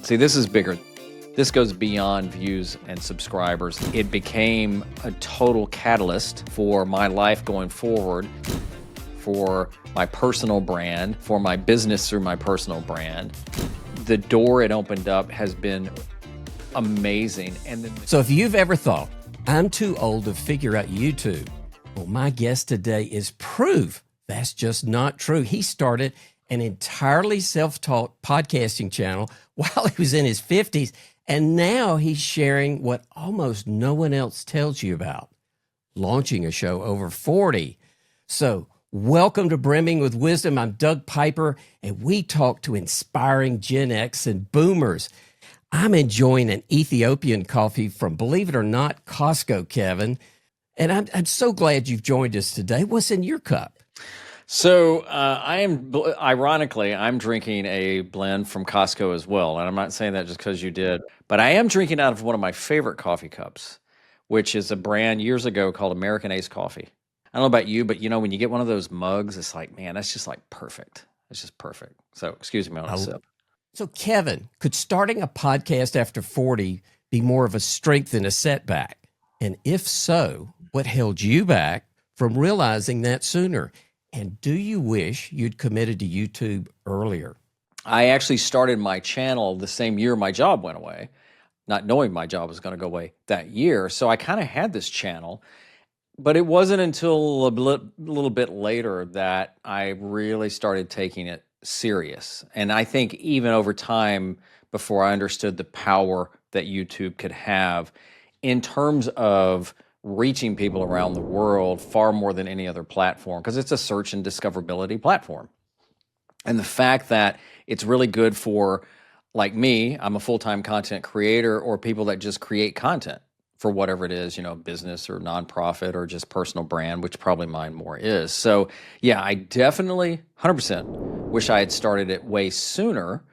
See, this is bigger. This goes beyond views and subscribers. It became a total catalyst for my life going forward, for my personal brand, for my business through my personal brand. The door it opened up has been amazing. So if you've ever thought, I'm too old to figure out YouTube, well, my guest today is proof that's just not true. He started an entirely self-taught podcasting channel while he was in his 50s, and now he's sharing what almost no one else tells you about, launching a show over 40. So welcome to Brimming with Wisdom. I'm Doug Piper, and we talk to inspiring Gen X and boomers. I'm enjoying an Ethiopian coffee from, believe it or not, Costco, Kevin. And I'm so glad you've joined us today. What's in your cup? So ironically, I'm drinking a blend from Costco as well. And I'm not saying that just because you did, but I am drinking out of one of my favorite coffee cups, which is a brand years ago called American Ace Coffee. I don't know about you, but when you get one of those mugs, it's like, man, that's just like perfect. It's just perfect. So excuse me on a sip. So Kevin, could starting a podcast after 40 be more of a strength than a setback? And if so, what held you back from realizing that sooner? And do you wish you'd committed to YouTube earlier? I actually started my channel the same year my job went away, not knowing my job was going to go away that year. So I kind of had this channel, but it wasn't until a little bit later that I really started taking it serious. And I think even over time, before I understood the power that YouTube could have in terms of reaching people around the world far more than any other platform, because it's a search and discoverability platform. And the fact that it's really good for, like me, I'm a full-time content creator, or people that just create content for whatever it is, business or nonprofit or just personal brand, which probably mine more is. So yeah, I definitely 100% wish I had started it way sooner.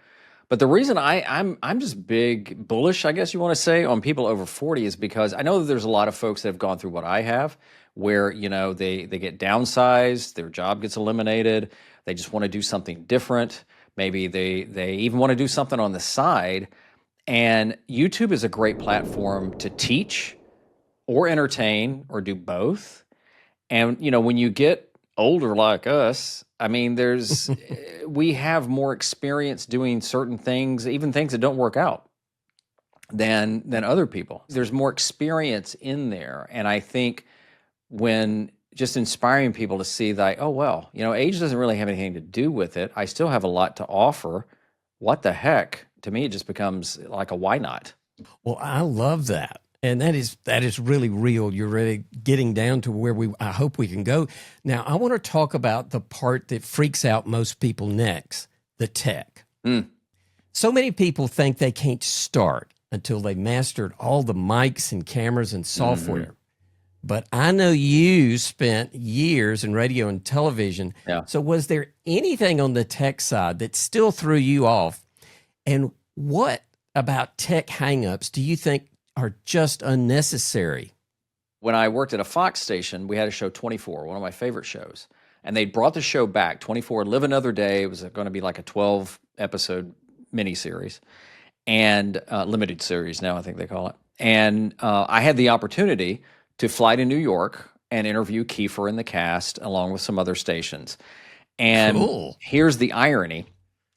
But the reason I'm just big bullish, I guess you want to say, on people over 40 is because I know that there's a lot of folks that have gone through what I have, where they get downsized, their job gets eliminated, they just want to do something different. Maybe they even want to do something on the side. And YouTube is a great platform to teach or entertain or do both. And when you get older like us, I mean, we have more experience doing certain things, even things that don't work out, than other people. There's more experience in there. And I think when just inspiring people to see that, oh, well, age doesn't really have anything to do with it. I still have a lot to offer. What the heck? To me, it just becomes like a why not? Well, I love that. And that is really real. You're really getting down to where I hope we can go. Now, I want to talk about the part that freaks out most people next, the tech. So many people think they can't start until they mastered all the mics and cameras and software. Mm-hmm. But I know you spent years in radio and television. Yeah. So was there anything on the tech side that still threw you off? And what about tech hangups do you think are just unnecessary? When I worked at a Fox station, we had a show 24, one of my favorite shows. And they brought the show back, 24, Live Another Day. It was going to be like a 12-episode miniseries and limited series now, I think they call it. And I had the opportunity to fly to New York and interview Kiefer and the cast along with some other stations. And Cool. Here's the irony.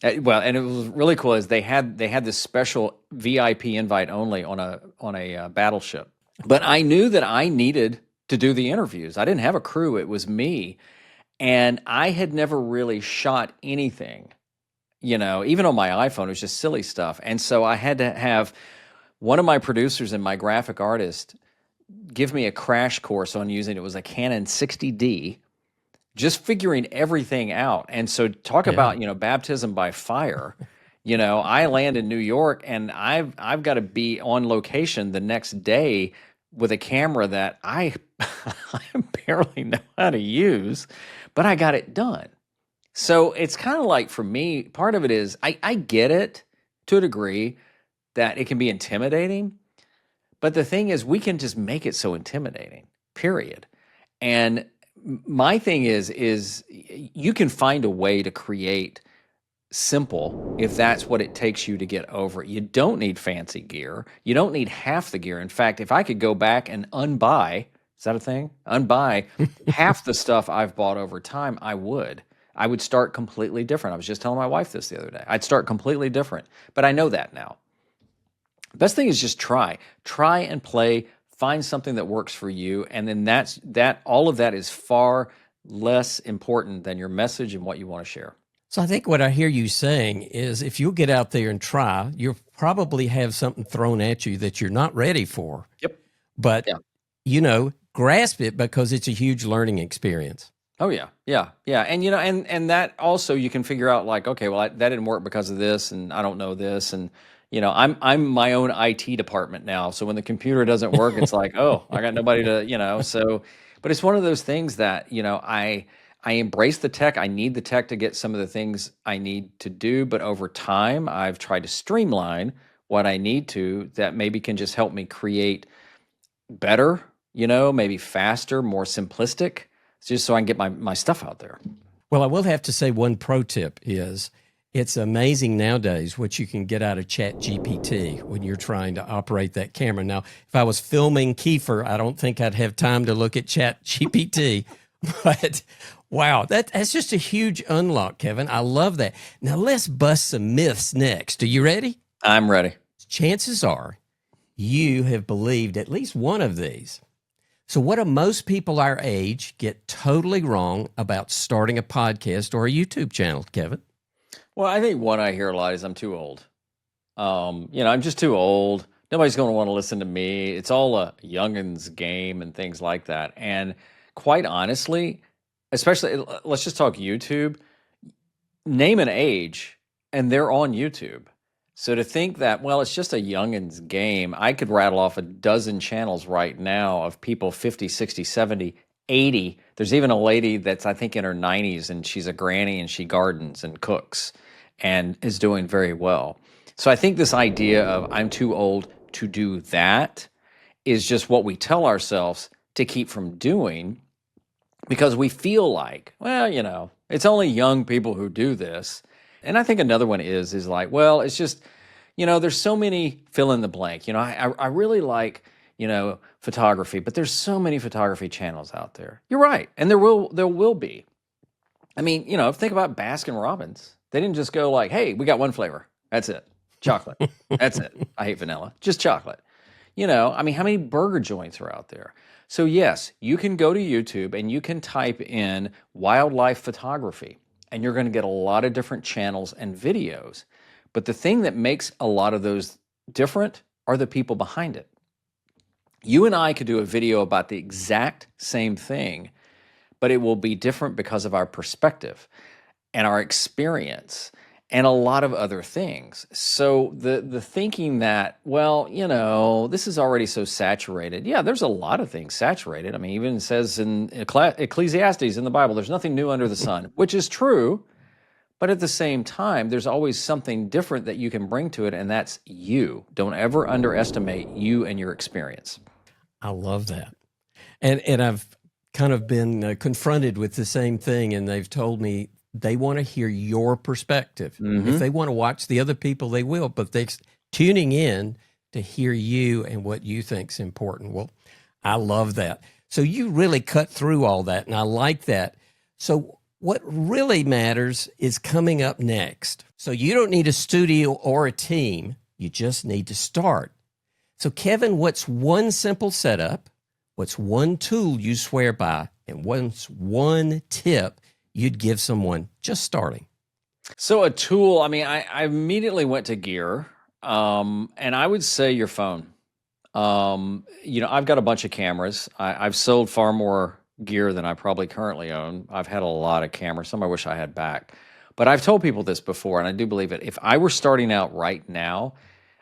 Well, and it was really cool is they had this special VIP invite only on a battleship. But I knew that I needed to do the interviews. I didn't have a crew. It was me. And I had never really shot anything, even on my iPhone. It was just silly stuff. And so I had to have one of my producers and my graphic artist give me a crash course on using, it was a Canon 60D, just figuring everything out. And so talk about, baptism by fire. I land in New York and I've got to be on location the next day with a camera that I barely know how to use, but I got it done. So it's kind of like, for me, part of it is I get it to a degree that it can be intimidating, but the thing is we can just make it so intimidating, period. And my thing is you can find a way to create simple if that's what it takes you to get over it. You don't need fancy gear. You don't need half the gear. In fact, if I could go back and unbuy, is that a thing? Unbuy half the stuff I've bought over time, I would. I would start completely different. I was just telling my wife this the other day. I'd start completely different. But I know that now. Best thing is just try. Try and play, find something that works for you, and then all of that is far less important than your message and what you want to share. So I think what I hear you saying is if you'll get out there and try, you'll probably have something thrown at you that you're not ready for. Yep. But, Yeah. grasp it because it's a huge learning experience. Oh yeah, yeah, yeah, and and that also you can figure out like, okay, well that didn't work because of this, and I don't know this, and I'm my own IT department now, so when the computer doesn't work, it's like, oh, I got nobody to, so, but it's one of those things that I embrace the tech. I need the tech to get some of the things I need to do, but over time, I've tried to streamline what I need to that maybe can just help me create better, maybe faster, more simplistic, just so I can get my stuff out there. Well, I will have to say one pro tip is it's amazing nowadays what you can get out of Chat GPT when you're trying to operate that camera. Now, if I was filming Kiefer, I don't think I'd have time to look at Chat GPT, but wow, that's just a huge unlock, Kevin. I love that. Now, let's bust some myths next. Are you ready? I'm ready. Chances are you have believed at least one of these. So what do most people our age get totally wrong about starting a podcast or a YouTube channel, Kevin? Well, I think one I hear a lot is I'm too old. I'm just too old. Nobody's going to want to listen to me. It's all a youngin's game and things like that. And quite honestly, especially, let's just talk YouTube. Name an age, and they're on YouTube. So to think that, well, it's just a youngin's game, I could rattle off a dozen channels right now of people 50, 60, 70, 80. There's even a lady that's, I think, in her 90s, and she's a granny, and she gardens and cooks and is doing very well. So I think this idea of I'm too old to do that is just what we tell ourselves to keep from doing because we feel like, well, it's only young people who do this. And I think another one is like, well, it's just, there's so many fill in the blank. I really like, photography, but there's so many photography channels out there. You're right. And there will be. I mean, think about Baskin Robbins. They didn't just go like, hey, we got one flavor. That's it. Chocolate. That's it. I hate vanilla. Just chocolate. How many burger joints are out there? So yes, you can go to YouTube and you can type in wildlife photography and you're going to get a lot of different channels and videos. But the thing that makes a lot of those different are the people behind it. You and I could do a video about the exact same thing, but it will be different because of our perspective and our experience and a lot of other things. So the thinking that, well, this is already so saturated. Yeah, there's a lot of things saturated. I mean, even it says in Ecclesiastes in the Bible, there's nothing new under the sun, which is true. But at the same time, there's always something different that you can bring to it, and that's you. Don't ever underestimate you and your experience. I love that. And I've kind of been confronted with the same thing, and they've told me they want to hear your perspective. Mm-hmm. If they want to watch the other people, they will, but they're tuning in to hear you and what you think's important. Well, I love that. So you really cut through all that, and I like that. So what really matters is coming up next. So you don't need a studio or a team. You just need to start. So Kevin, what's one simple setup? What's one tool you swear by? And what's one tip you'd give someone just starting? So a tool, I immediately went to gear, and I would say your phone. I've got a bunch of cameras. I've sold far more gear than I probably currently own. I've had a lot of cameras. Some I wish I had back. But I've told people this before, and I do believe it. If I were starting out right now,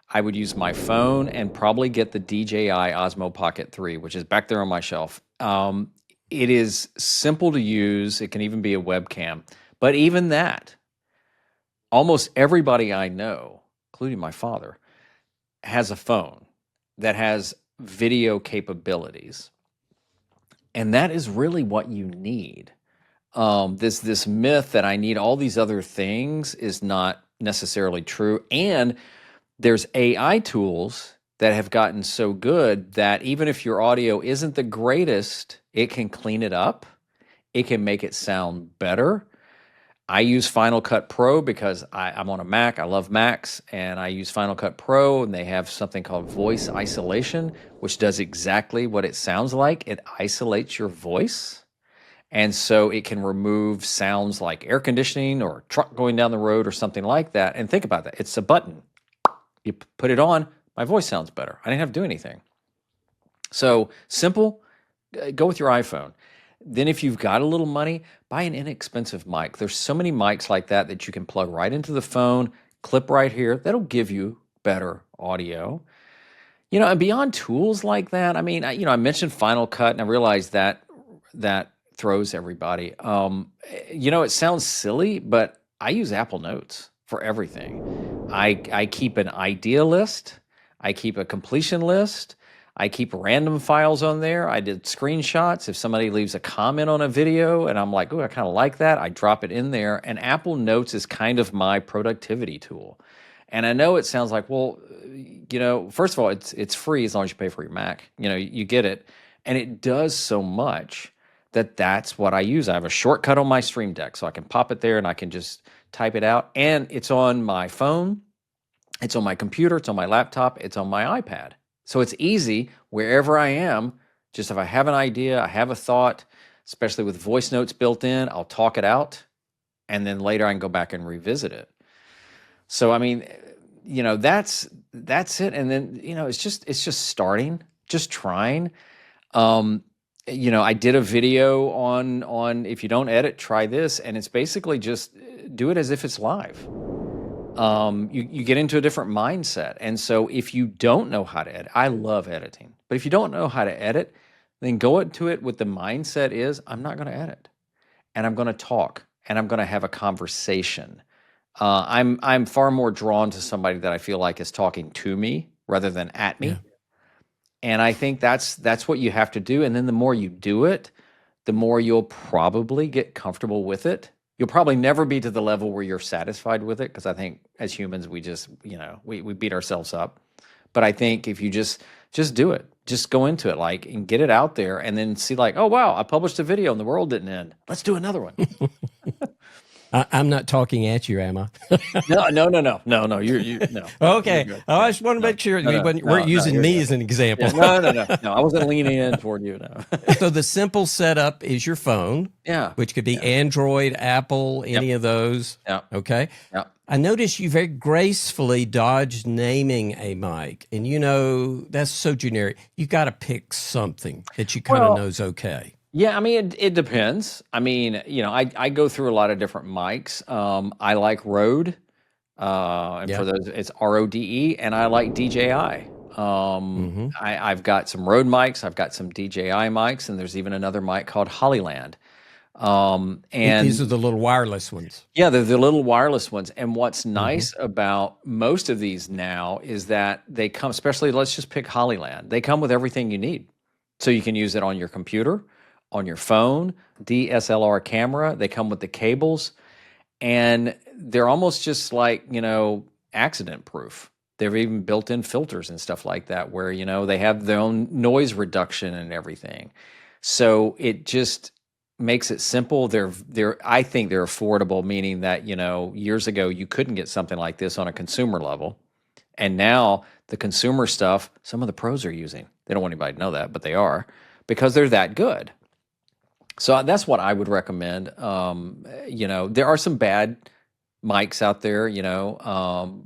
I would use my phone and probably get the DJI Osmo Pocket 3, which is back there on my shelf. It is simple to use. It can even be a webcam. But even that, almost everybody I know, including my father, has a phone that has video capabilities. And that is really what you need. This myth that I need all these other things is not necessarily true. And there's AI tools that have gotten so good that even if your audio isn't the greatest, it can clean it up. It can make it sound better. I use Final Cut Pro because I'm on a Mac. I love Macs, and I use Final Cut Pro, and they have something called voice isolation, which does exactly what it sounds like. It isolates your voice. And so it can remove sounds like air conditioning or a truck going down the road or something like that. And think about that. It's a button. You put it on, my voice sounds better. I didn't have to do anything. So simple, go with your iPhone. Then if you've got a little money, buy an inexpensive mic. There's so many mics like that that you can plug right into the phone, clip right here. That'll give you better audio. And beyond tools like that, I mean, I mentioned Final Cut, and I realized that throws everybody. It sounds silly, but I use Apple Notes for everything. I keep an idea list. I keep a completion list. I keep random files on there. I did screenshots. If somebody leaves a comment on a video and I'm like, oh, I kind of like that, I drop it in there. And Apple Notes is kind of my productivity tool. And I know it sounds like, well, first of all, it's free as long as you pay for your Mac. You get it. And it does so much that's what I use. I have a shortcut on my Stream Deck, so I can pop it there and I can just type it out. And it's on my phone, it's on my computer, it's on my laptop, it's on my iPad. So it's easy wherever I am. Just if I have an idea, I have a thought, especially with voice notes built in, I'll talk it out, and then later I can go back and revisit it. So I mean, that's it. And then it's just starting, just trying. I did a video on if you don't edit, try this, and it's basically just do it as if it's live. You get into a different mindset. And so if you don't know how to edit, I love editing, but if you don't know how to edit, then go into it with the mindset is, I'm not going to edit, and I'm going to talk, and I'm going to have a conversation. I'm far more drawn to somebody that I feel like is talking to me rather than at me. Yeah. And I think that's what you have to do. And then the more you do it, the more you'll probably get comfortable with it. You'll probably never be to the level where you're satisfied with it, because I think as humans, we just, we beat ourselves up. But I think if you just do it, just go into it, and get it out there, and then see oh, wow, I published a video and the world didn't end. Let's do another one. I'm not talking at you, am I? No. You no. Okay. I just want to make sure you weren't using me as an example. Yeah, no. I wasn't leaning in toward you. No. So the simple setup is your phone. Yeah. Which could be Android, Apple, any of those. Yeah. Okay. Yeah. I noticed you very gracefully dodged naming a mic, and that's so generic. You got to pick something that you kind of know is okay. Yeah, I mean, it depends. I mean, I go through a lot of different mics. I like Rode, and for those, it's RODE, and I like DJI. I've got some Rode mics, I've got some DJI mics, and there's even another mic called Hollyland. And these are the little wireless ones. Yeah, they're the little wireless ones. And what's nice about most of these now is that they come, especially, let's just pick Hollyland. They come with everything you need. So you can use it on your computer, on your phone, DSLR camera. They come with the cables, and they're almost just accident proof. They've even built in filters and stuff like that where, they have their own noise reduction and everything. So it just makes it simple. I think they're affordable, meaning that, years ago you couldn't get something like this on a consumer level. And now the consumer stuff, some of the pros are using. They don't want anybody to know that, but they are, because they're that good. So that's what I would recommend. There are some bad mics out there,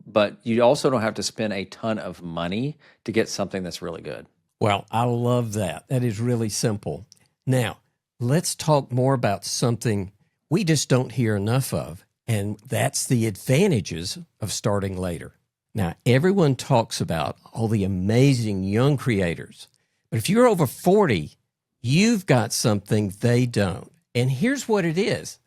but you also don't have to spend a ton of money to get something that's really good. Well, I love that. That is really simple. Now, let's talk more about something we just don't hear enough of, and that's the advantages of starting later. Now, everyone talks about all the amazing young creators, but if you're over 40, you've got something they don't. And here's what it is.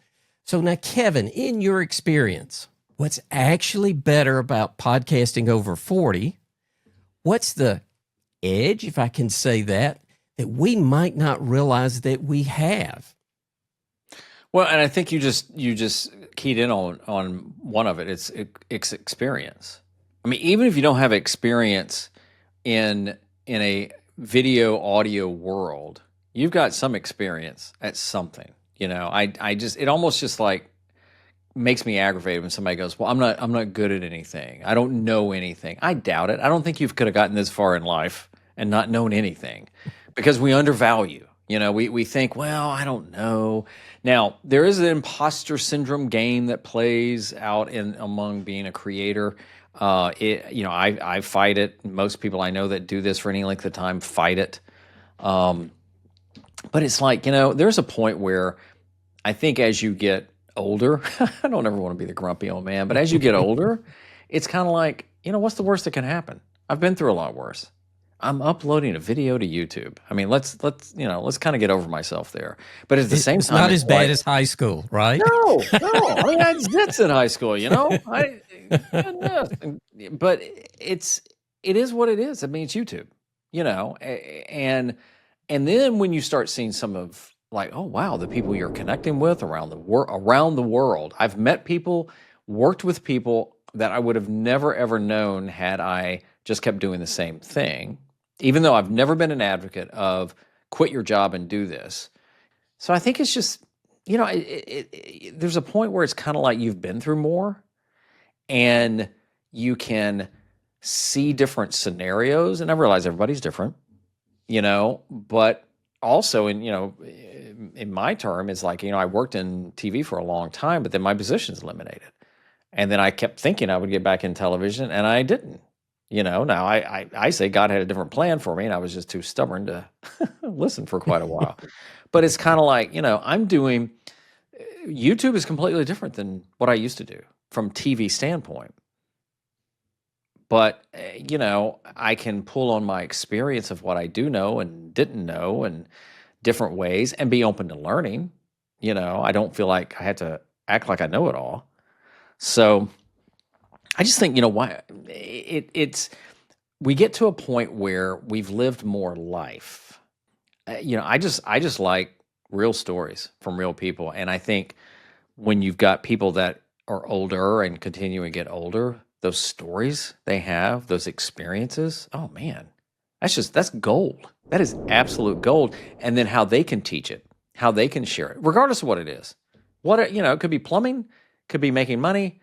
So now, Kevin, in your experience, what's actually better about podcasting over 40? What's the edge, if I can say that we might not realize that we have? Well, and I think you just keyed in on one of it. It's experience. I mean, even if you don't have experience in a video audio world, you've got some experience at something. I just it almost just like makes me aggravated when somebody goes, "Well, I'm not good at anything. I don't know anything." I doubt it. I don't think you could have gotten this far in life and not known anything because we undervalue. We think, "Well, I don't know." Now, there is an imposter syndrome game that plays out in among being a creator. I fight it. Most people I know that do this for any length of time fight it. Um, but it's like, there's a point where I think as you get older, I don't ever want to be the grumpy old man, but as you get older, it's kind of like, what's the worst that can happen? I've been through a lot worse. I'm uploading a video to YouTube. I mean, let's kind of get over myself there. But at the same It's time, not it's as bad like, as high school, right? no, no. I mean, I had zits in high school, goodness. But it is what it is. I mean, it's YouTube, and then when you start seeing some of like, oh wow, the people you're connecting with around the world. I've met people, worked with people that I would have never ever known had I just kept doing the same thing. Even though I've never been an advocate of quit your job and do this. So I think it's just, there's a point where it's kind of like you've been through more and you can see different scenarios. And I realize everybody's different, but also in my term, it's like, I worked in TV for a long time, but then my position's eliminated. And then I kept thinking I would get back in television and I didn't. Now I say God had a different plan for me and I was just too stubborn to listen for quite a while. But it's kind of like, I'm doing YouTube is completely different than what I used to do from TV standpoint. But, I can pull on my experience of what I do know and didn't know and different ways and be open to learning. I don't feel like I had to act like I know it all. So I just think, why it's we get to a point where we've lived more life. I just like real stories from real people. And I think when you've got people that are older and continue to get older, those stories they have, those experiences, oh man, that's gold. That is absolute gold. And then how they can teach it, how they can share it, regardless of what it is. It could be plumbing, could be making money,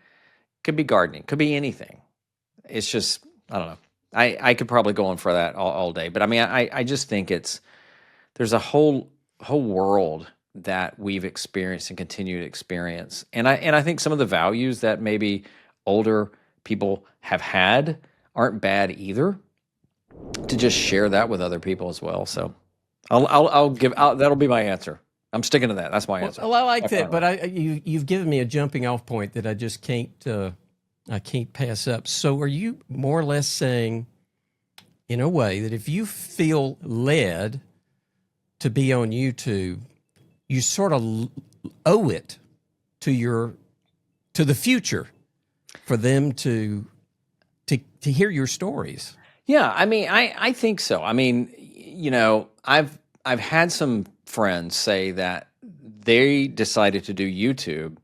could be gardening, could be anything. It's just, I don't know. I could probably go on for that all day. But I mean, I just think there's a whole world that we've experienced and continue to experience. And I think some of the values that maybe older people have had aren't bad either, to just share that with other people as well. So that'll be my answer. I'm sticking to that. That's my answer. Well, I like that, Definitely. but you've given me a jumping off point that I can't pass up. So are you more or less saying, in a way, that if you feel led to be on YouTube, you sort of owe it to the future for them to hear your stories? Yeah, I mean, I think so. I mean, I've had some friends say that they decided to do YouTube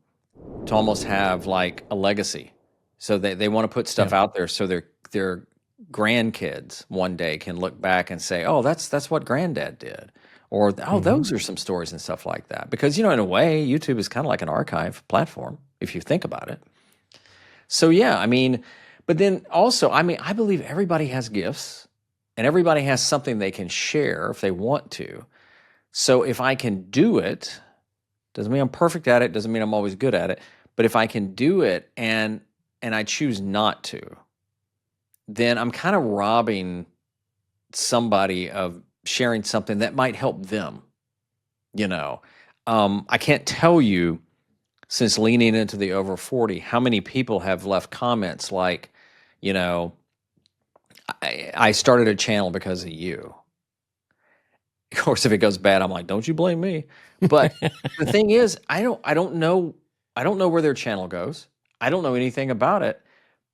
to almost have like a legacy. So they want to put stuff Yeah. out there so their grandkids one day can look back and say, "Oh, that's what granddad did." Or, "Oh, Hmm. those are some stories and stuff like that." Because, in a way, YouTube is kind of like an archive platform if you think about it. So yeah, I mean, but then also, I mean, I believe everybody has gifts and everybody has something they can share if they want to. So if I can do it, doesn't mean I'm perfect at it, doesn't mean I'm always good at it, but if I can do it and I choose not to, then I'm kind of robbing somebody of sharing something that might help them, you know. I can't tell you since leaning into the over 40 how many people have left comments like, you know, I started a channel because of you. Of course, if it goes bad, I'm like, don't you blame me. But the thing is, I don't know where their channel goes. I don't know anything about it.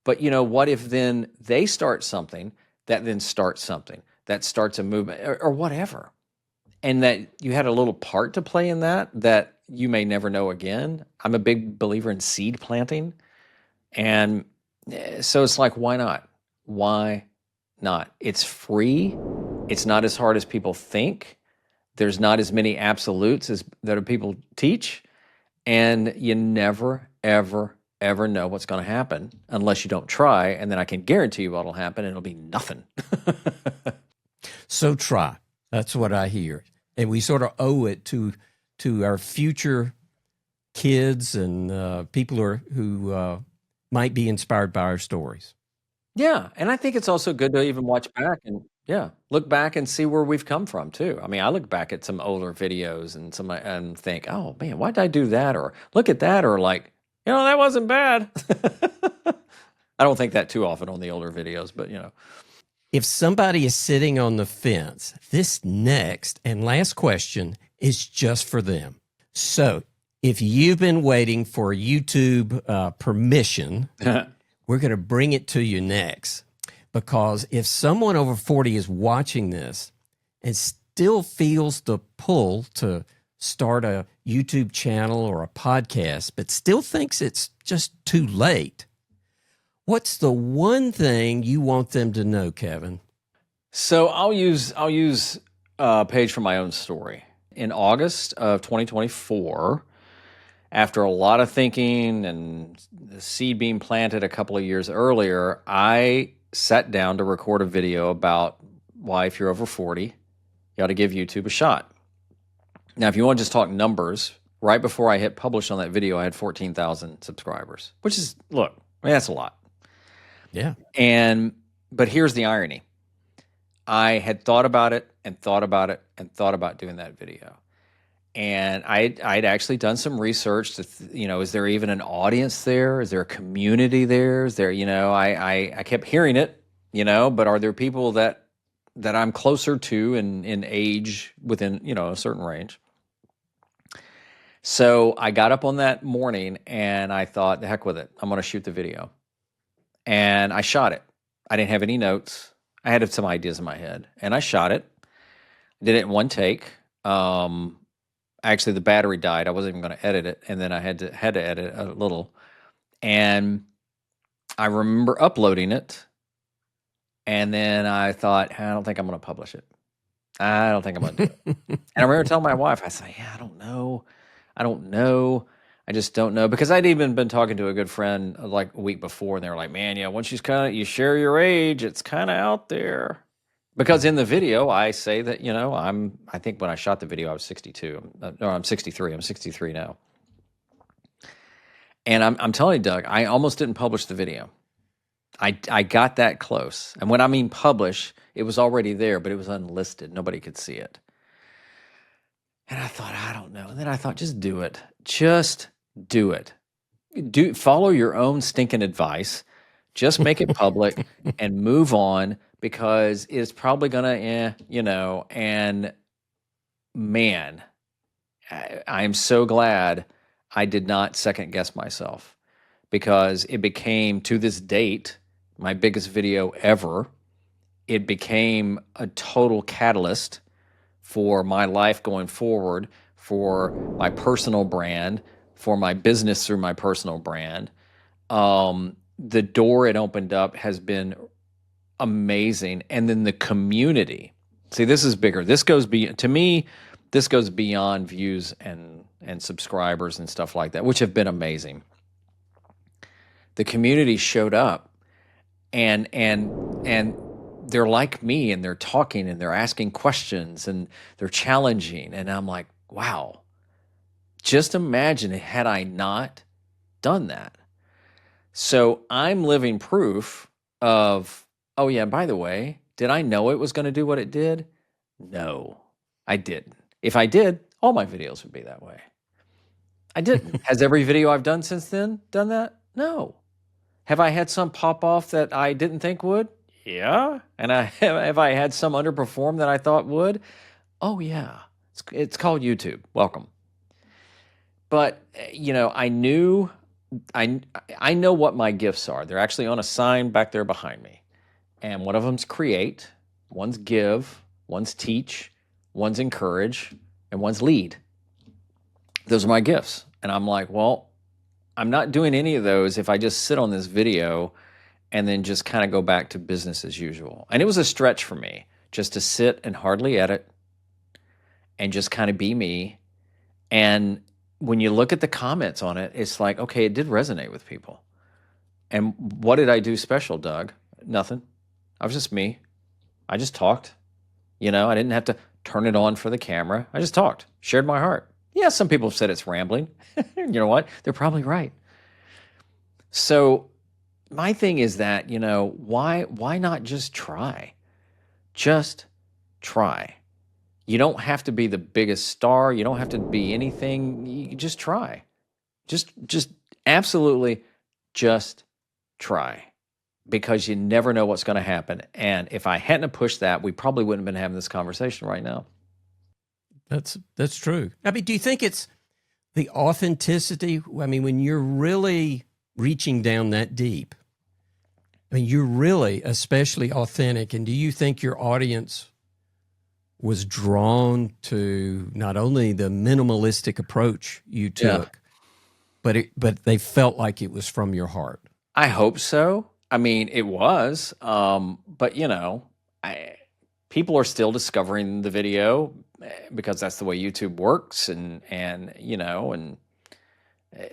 But what if then they start something that then starts something that starts a movement or whatever, and that you had a little part to play in that you may never know again. I'm a big believer in seed planting. And so it's like, why not? Why not? It's free. It's not as hard as people think. There's not as many absolutes as that people teach. And you never, ever, ever know what's going to happen unless you don't try. And then I can guarantee you what'll happen, and it'll be nothing. So try. That's what I hear. And we sort of owe it to our future kids and people who might be inspired by our stories. Yeah, and I think it's also good to even watch back and look back and see where we've come from too. I mean, I look back at some older videos and think, "Oh man, why did I do that?" Or look at that, or like, that wasn't bad. I don't think that too often on the older videos, but If somebody is sitting on the fence, this next and last question is just for them. So, if you've been waiting for YouTube permission, we're going to bring it to you next. Because if someone over 40 is watching this and still feels the pull to start a YouTube channel or a podcast, but still thinks it's just too late, what's the one thing you want them to know, Kevin? So I'll use a page from my own story. In August of 2024, after a lot of thinking and the seed being planted a couple of years earlier, I sat down to record a video about why, if you're over 40, you ought to give YouTube a shot. Now, if you want to just talk numbers, right before I hit publish on that video, I had 14,000 subscribers, which is, look, I mean, that's a lot. Yeah. But here's the irony. I had thought about it and thought about it and thought about doing that video. And I'd actually done some research to, is there even an audience there? Is there a community there? Is there, I kept hearing it, but are there people that I'm closer to in age within, a certain range? So I got up on that morning and I thought, the heck with it. I'm going to shoot the video. And I shot it. I didn't have any notes. I had some ideas in my head, and I shot it. Did it in one take. Actually, the battery died. I wasn't even going to edit it, and then I had to edit a little. And I remember uploading it, and then I thought, I don't think I'm going to publish it. I don't think I'm going to do it. And I remember telling my wife, I said, I don't know. I just don't know, because I'd even been talking to a good friend like a week before, and they were like, "Man, once you share your age, it's kind of out there." Because in the video, I say that I think when I shot the video, I was 62. No, I'm 63. I'm 63 now, and I'm telling you, Doug, I almost didn't publish the video. I got that close, and when I mean publish, it was already there, but it was unlisted. Nobody could see it. And I thought, I don't know. And then I thought, just do it. Just do it. Follow your own stinking advice. Just make it public and move on, because it's probably going to, and man, I'm so glad I did not second guess myself, because it became, to this date, my biggest video ever. It became a total catalyst for my life going forward, for my personal brand, for my business through my personal brand. The door it opened up has been amazing. And then the community. See, this is bigger. To me, this goes beyond views and subscribers and stuff like that, which have been amazing. The community showed up, and they're like me, and they're talking, and they're asking questions, and they're challenging. And I'm like, wow, just imagine had I not done that. So I'm living proof of, oh yeah, by the way, did I know it was going to do what it did? No, I didn't. If I did, all my videos would be that way. I didn't. Has every video I've done since then done that? No. Have I had some pop off that I didn't think would? Yeah. And have I had some underperform that I thought would? Oh yeah. It's called YouTube. Welcome. But I know what my gifts are. They're actually on a sign back there behind me. And one of them's create, one's give, one's teach, one's encourage, and one's lead. Those are my gifts. And I'm like, well, I'm not doing any of those if I just sit on this video and then just kind of go back to business as usual. And it was a stretch for me just to sit and hardly edit and just kind of be me. And when you look at the comments on it, it's like, okay, it did resonate with people. And what did I do special, Doug? Nothing. I was just me. I just talked. I didn't have to turn it on for the camera. I just talked, shared my heart. Yeah, some people have said it's rambling. You know what? They're probably right. So my thing is that, why not just try? Just try. You don't have to be the biggest star. You don't have to be anything. You just try. Just absolutely just try, because you never know what's going to happen. And if I hadn't have pushed that, we probably wouldn't have been having this conversation right now. That's true. I mean, do you think it's the authenticity? I mean, when you're really reaching down that deep, I mean, you're really especially authentic. And do you think your audience was drawn to not only the minimalistic approach you took, but they felt like it was from your heart? I hope so. I mean, it was, but people are still discovering the video because that's the way YouTube works. And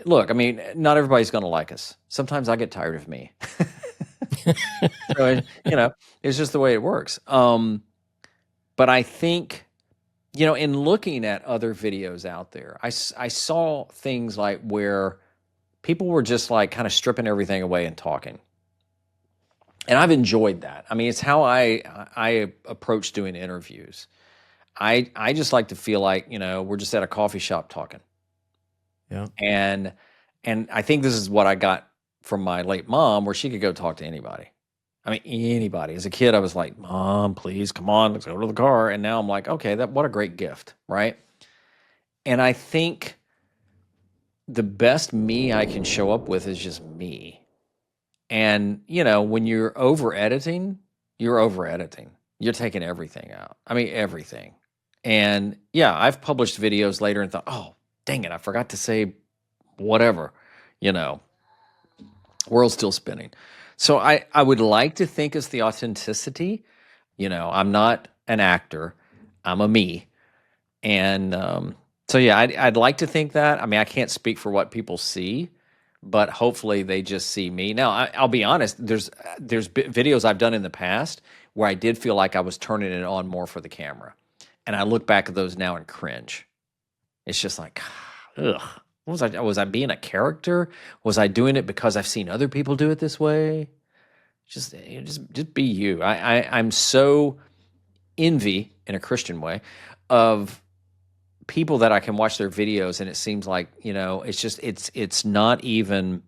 look, I mean, not everybody's going to like us. Sometimes I get tired of me. So, it's just the way it works. But I think, in looking at other videos out there, I saw things like where people were just like kind of stripping everything away and talking. And I've enjoyed that. I mean, it's how I approach doing interviews. I just like to feel like, we're just at a coffee shop talking. Yeah. And I think this is what I got from my late mom, where she could go talk to anybody. I mean, anybody. As a kid, I was like, Mom, please, come on, let's go to the car. And now I'm like, okay, what a great gift, right? And I think the best me I can show up with is just me. And, when you're over editing, you're taking everything out. I mean, everything. And yeah, I've published videos later and thought, oh, dang it, I forgot to say whatever, world's still spinning. So I would like to think it's the authenticity. I'm not an actor, I'm a me. And so yeah, I'd like to think that. I mean, I can't speak for what people see, but hopefully they just see me. Now, I'll be honest, there's videos I've done in the past where I did feel like I was turning it on more for the camera. And I look back at those now and cringe. It's just like, ugh. Was I being a character? Was I doing it because I've seen other people do it this way? Just be you. I'm so envy, in a Christian way, of people that I can watch their videos and it seems like, it's not even,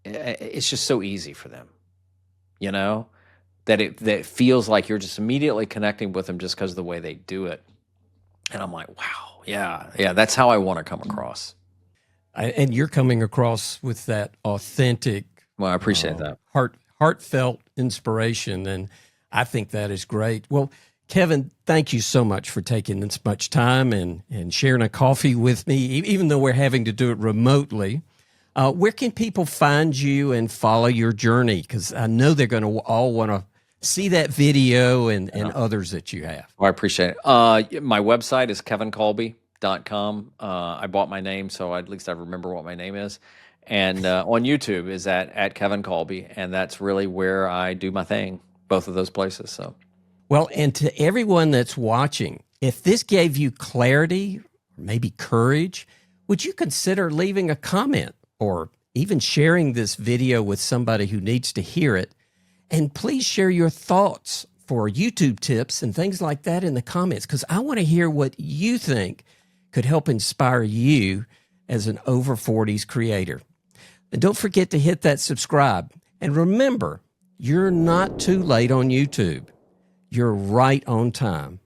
it's just so easy for them, that it feels like you're just immediately connecting with them just because of the way they do it. And I'm like, wow, yeah, that's how I want to come across. And you're coming across with that authentic. Well, I appreciate that. Heartfelt inspiration. And I think that is great. Well, Kevin, thank you so much for taking this much time and sharing a coffee with me, even though we're having to do it remotely. Where can people find you and follow your journey? Because I know they're going to all want to see that video and others that you have. Well, I appreciate it. My website is kevinkolbe.com. I bought my name, so at least I remember what my name is. And on YouTube is at Kevin Kolbe, and that's really where I do my thing, both of those places. So, well, and to everyone that's watching, if this gave you clarity, or maybe courage, would you consider leaving a comment or even sharing this video with somebody who needs to hear it? And please share your thoughts for YouTube tips and things like that in the comments, because I want to hear what you think could help inspire you as an over 40s creator. And don't forget to hit that subscribe. And remember, you're not too late on YouTube. You're right on time.